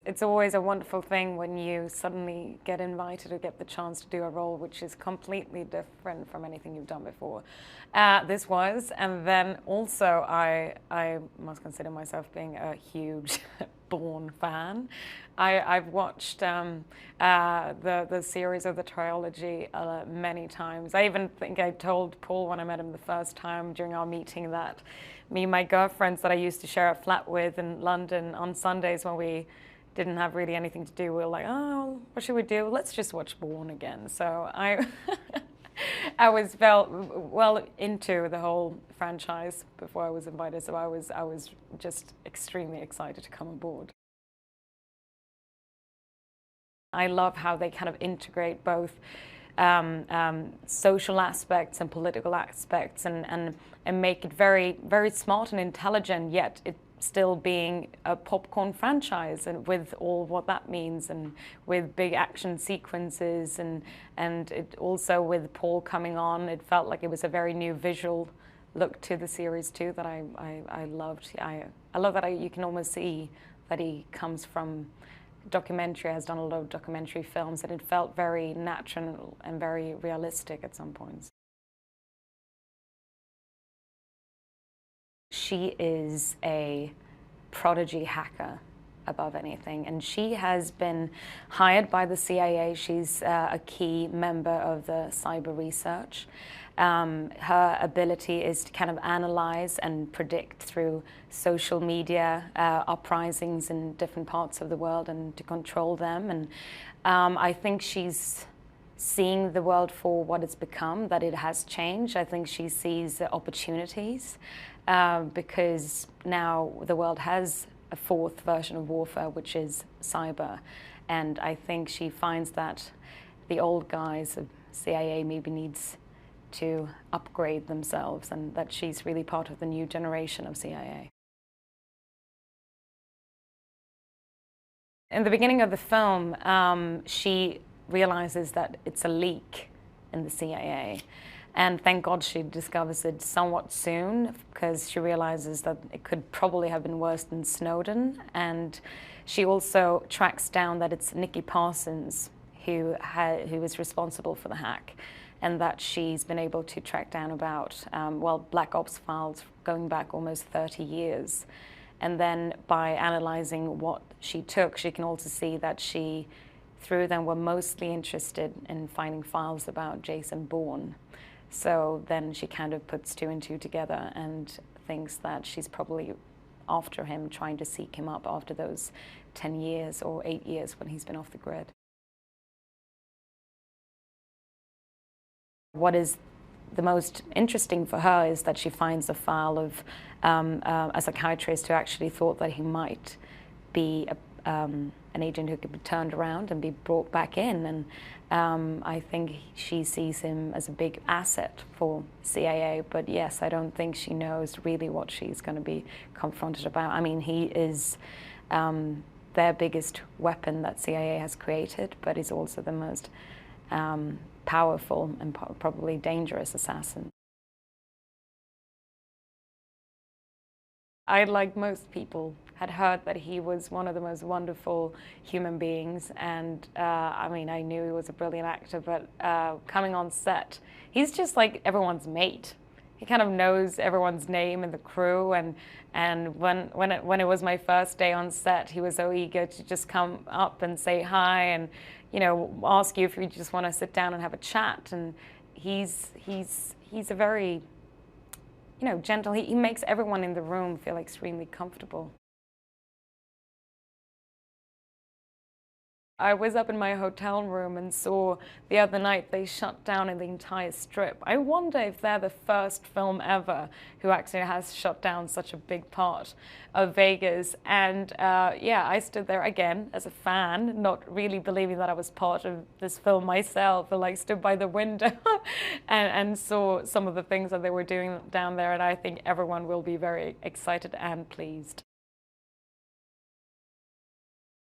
it's always a wonderful thing when you suddenly get invited or get the chance to do a role which is completely different from anything you've done before. This was, and then also I must consider myself being a huge Bourne fan. I've watched the series of the trilogy many times. I even think I told Paul when I met him the first time during our meeting that me and my girlfriends that I used to share a flat with in London on Sundays when we didn't have really anything to do, we were like, oh, what should we do? Let's just watch Bourne again. So I was well into the whole franchise before I was invited, so I was just extremely excited to come aboard. I love how they kind of integrate both social aspects and political aspects and make it very, very smart and intelligent, yet it still being a popcorn franchise, and with all what that means, and with big action sequences, and it also with Paul coming on, it felt like it was a very new visual look to the series too that I loved. I love that you can almost see that he comes from documentary, has done a lot of documentary films, and it felt very natural and very realistic at some points. She is a prodigy hacker above anything, and she has been hired by the CIA. She's a key member of the cyber research. Her ability is to kind of analyze and predict through social media uprisings in different parts of the world and to control them. And I think she's seeing the world for what it's become, that it has changed. I think she sees opportunities because now the world has a fourth version of warfare, which is cyber. And I think she finds that the old guys of CIA maybe needs to upgrade themselves, and that she's really part of the new generation of CIA. In the beginning of the film, she realizes that it's a leak in the CIA. And thank God she discovers it somewhat soon, because she realizes that it could probably have been worse than Snowden. And she also tracks down that it's Nikki Parsons who is responsible for the hack, and that she's been able to track down about, Black Ops files going back almost 30 years. And then by analyzing what she took, she can also see that she, through them, were mostly interested in finding files about Jason Bourne. So then she kind of puts two and two together and thinks that she's probably after him, trying to seek him up after those 10 years or 8 years when he's been off the grid. What is the most interesting for her is that she finds a file of a psychiatrist who actually thought that he might be an agent who could be turned around and be brought back in. And I think she sees him as a big asset for CIA. But yes, I don't think she knows really what she's going to be confronted about. I mean, he is their biggest weapon that CIA has created, but he's also the most powerful and probably dangerous assassin. I, like most people, had heard that he was one of the most wonderful human beings, and I mean, I knew he was a brilliant actor, but coming on set, he's just like everyone's mate. He kind of knows everyone's name in the crew, and when it was my first day on set, he was so eager to just come up and say hi, and ask you if you just want to sit down and have a chat. And he's a very gentle. He makes everyone in the room feel extremely comfortable. I was up in my hotel room and saw the other night they shut down the entire strip. I wonder if they're the first film ever who actually has shut down such a big part of Vegas. And yeah, I stood there again as a fan, not really believing that I was part of this film myself, but like stood by the window and saw some of the things that they were doing down there. And I think everyone will be very excited and pleased.